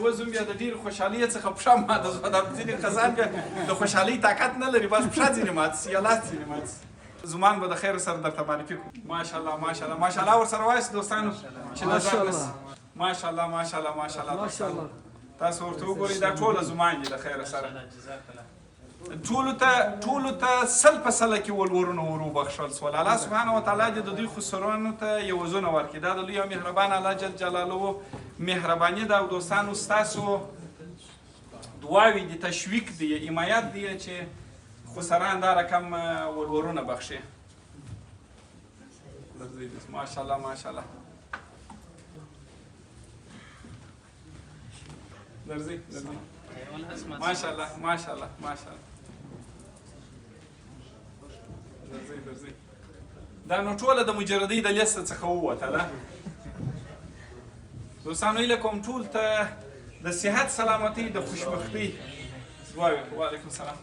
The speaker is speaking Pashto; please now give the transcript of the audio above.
وزم بیا د ډېرې خوشحالۍ څخه پښه ماته شوه. دا ځینې کسان بیا د خوشحالۍ طاقت نه لري، بس پښه ځینې مات سي یا لاس ځینې مات سي. زمان به د خیر سره درته معرفي کړو. ماشاءالله ماشاءالله ماشاءالله ورسره وایاست دوستانو چې نظر نس. ماشاءالله ماشاءالله ماشاءالله تاسو ورته وګورئ دا ټوله زمان دي د خیر سره. ټولو ته سل په سله کې ولورونه ور وبخښل سول. الله سبحانه وتعالی دې د دوی خسرانو ته یوازونه ورکړي. دا د لوی او مهربان الله جل جلاله مهرباني ده. او دوستانو ستاسو دعاوې دي، تشویق دی، حمایت دی چې خسران دا رقم ولورونه بخښي. ماشاءالله ماشاءالله درځي ماشاءالله ماشاءالله ماشاءالله درځي. دا نو ټوله د مجردۍ د لیست څخه ووته ده. دوستانو هیله کوم ټول ته د صحت سلامتۍ د خوشبختۍ. وعلیکم السلام.